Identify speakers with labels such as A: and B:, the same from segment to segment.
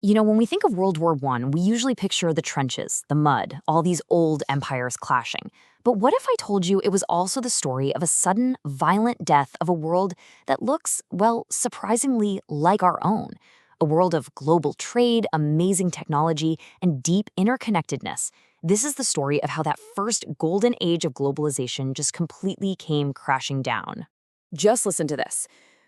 A: When we think of World War I, we usually picture the trenches, the mud, all these old empires clashing. But what if I told you it was also the story of a sudden, violent death of a world that looks, well, surprisingly like our own? A world of global trade, amazing technology, and deep interconnectedness. This is the story of how that first golden age of globalization just completely came crashing down.
B: Just listen to this.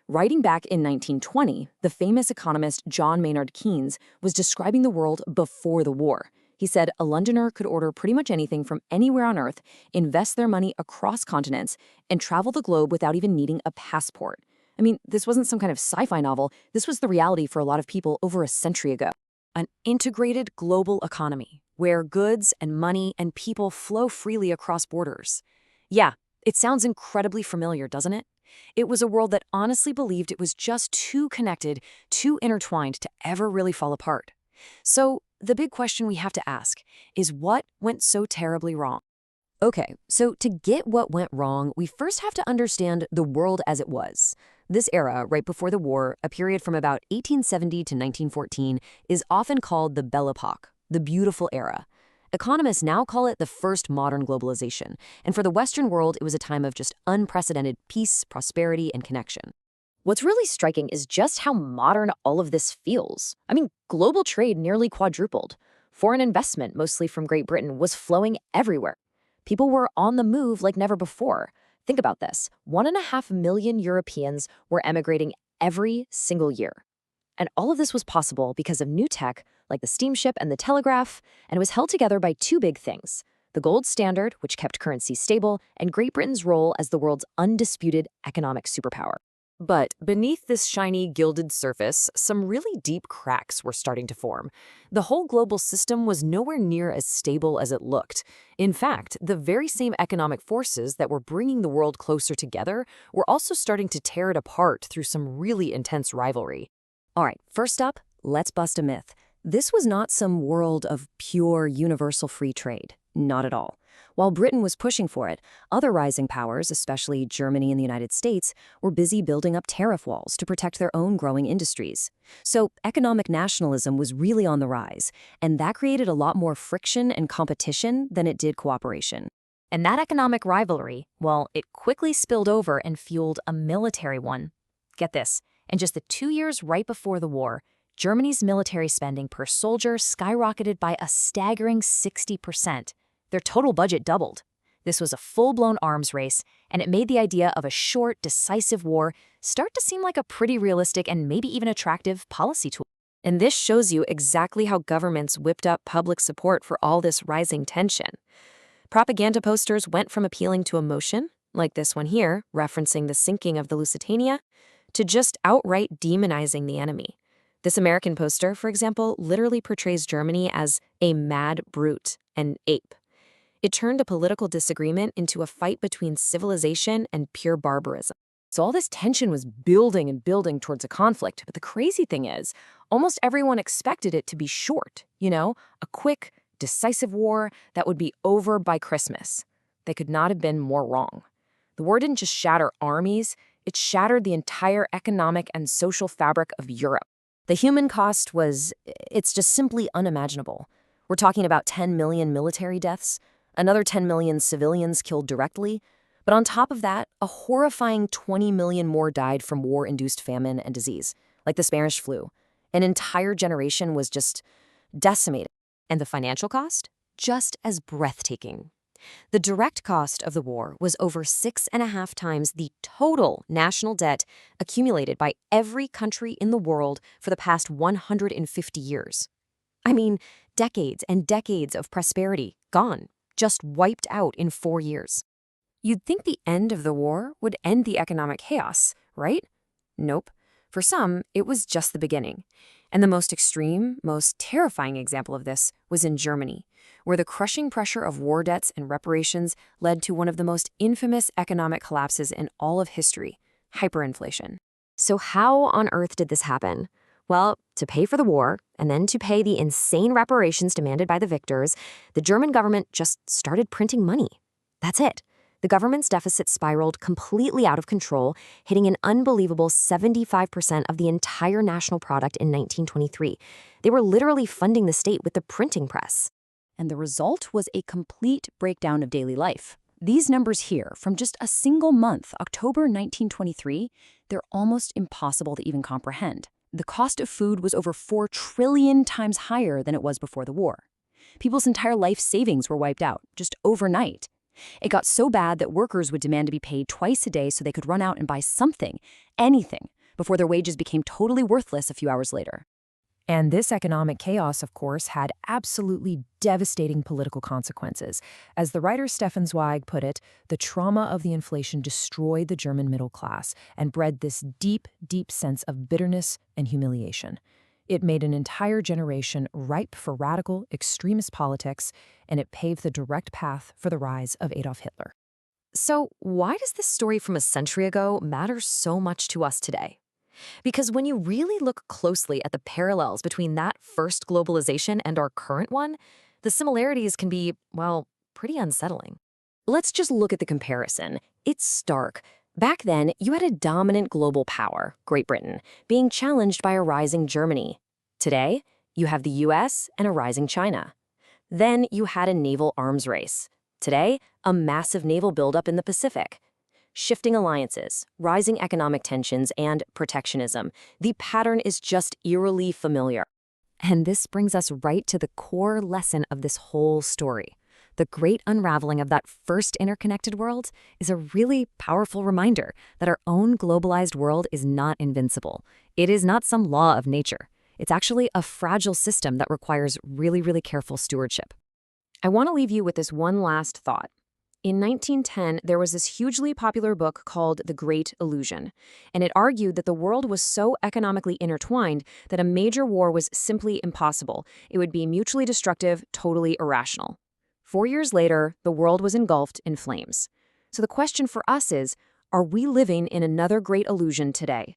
B: Writing back in 1920, the famous economist John Maynard Keynes was describing the world before the war. He said a Londoner could order pretty much anything from anywhere on Earth, invest their money across continents, and travel the globe without even needing a passport. I mean, this wasn't some kind of sci-fi novel. This was the reality for a lot of people over a century ago. An integrated global economy, where goods and money and people flow freely across borders. Yeah, it sounds incredibly familiar, doesn't it? It was a world that honestly believed it was just too connected, too intertwined to ever really fall apart. So, the big question we have to ask is what went so terribly wrong? Okay, so to get what went wrong, we first have to understand the world as it was. This era, right before the war, a period from about 1870 to 1914, is often called the Belle Epoque, the beautiful era. Economists now call it the first modern globalization, and for the Western world, it was a time of just unprecedented peace, prosperity, and connection.
A: What's really striking is just how modern all of this feels. Global trade nearly quadrupled. Foreign investment, mostly from Great Britain, was flowing everywhere. People were on the move like never before. Think about this. 1.5 million Europeans were emigrating every single year. And all of this was possible because of new tech like the steamship and the telegraph, and it was held together by two big things: the gold standard, which kept currency stable, and Great Britain's role as the world's undisputed economic superpower.
B: But beneath this shiny, gilded surface, some really deep cracks were starting to form. The whole global system was nowhere near as stable as it looked. In fact, the very same economic forces that were bringing the world closer together were also starting to tear it apart through some really intense rivalry. All right, first up, let's bust a myth. This was not some world of pure universal free trade. Not at all. While Britain was pushing for it, other rising powers, especially Germany and the United States, were busy building up tariff walls to protect their own growing industries. So economic nationalism was really on the rise, and that created a lot more friction and competition than it did cooperation.
A: And that economic rivalry, well, it quickly spilled over and fueled a military one. Get this, in just the 2 years right before the war, Germany's military spending per soldier skyrocketed by a staggering 60%. Their total budget doubled. This was a full-blown arms race, and it made the idea of a short, decisive war start to seem like a pretty realistic and maybe even attractive policy tool.
B: And this shows you exactly how governments whipped up public support for all this rising tension. Propaganda posters went from appealing to emotion, like this one here, referencing the sinking of the Lusitania, to just outright demonizing the enemy. This American poster, for example, literally portrays Germany as a mad brute, an ape. It turned a political disagreement into a fight between civilization and pure barbarism. So all this tension was building and building towards a conflict, but the crazy thing is, almost everyone expected it to be short, a quick, decisive war that would be over by Christmas. They could not have been more wrong. The war didn't just shatter armies, it shattered the entire economic and social fabric of Europe. The human cost it's just simply unimaginable. We're talking about 10 million military deaths, another 10 million civilians killed directly, but on top of that, a horrifying 20 million more died from war-induced famine and disease, like the Spanish flu. An entire generation was just decimated. And the financial cost? Just as breathtaking. The direct cost of the war was over 6.5 times the total national debt accumulated by every country in the world for the past 150 years. Decades and decades of prosperity gone, just wiped out in 4 years. You'd think the end of the war would end the economic chaos, right? Nope. For some, it was just the beginning. And the most extreme, most terrifying example of this was in Germany, where the crushing pressure of war debts and reparations led to one of the most infamous economic collapses in all of history: hyperinflation. So how on earth did this happen? Well, to pay for the war, and then to pay the insane reparations demanded by the victors, the German government just started printing money. That's it.
A: The government's deficit spiraled completely out of control, hitting an unbelievable 75% of the entire national product in 1923. They were literally funding the state with the printing press.
C: And the result was a complete breakdown of daily life. These numbers here, from just a single month, October 1923, they're almost impossible to even comprehend. The cost of food was over 4 trillion times higher than it was before the war. People's entire life savings were wiped out, just overnight. It got so bad that workers would demand to be paid twice a day so they could run out and buy something, anything, before their wages became totally worthless a few hours later.
B: And this economic chaos, of course, had absolutely devastating political consequences. As the writer Stefan Zweig put it, the trauma of the inflation destroyed the German middle class and bred this deep, deep sense of bitterness and humiliation. It made an entire generation ripe for radical, extremist politics, and it paved the direct path for the rise of Adolf Hitler.
A: So, why does this story from a century ago matter so much to us today? Because when you really look closely at the parallels between that first globalization and our current one, the similarities can be, well, pretty unsettling. Let's just look at the comparison. It's stark. Back then, you had a dominant global power, Great Britain, being challenged by a rising Germany. Today, you have the US and a rising China. Then you had a naval arms race. Today, a massive naval buildup in the Pacific. Shifting alliances, rising economic tensions, and protectionism. The pattern is just eerily familiar. And this brings us right to the core lesson of this whole story. The great unraveling of that first interconnected world is a really powerful reminder that our own globalized world is not invincible. It is not some law of nature. It's actually a fragile system that requires really, really careful stewardship. I want to leave you with this one last thought. In 1910, there was this hugely popular book called The Great Illusion, and it argued that the world was so economically intertwined that a major war was simply impossible. It would be mutually destructive, totally irrational. 4 years later, the world was engulfed in flames. So the question for us is, are we living in another great illusion today?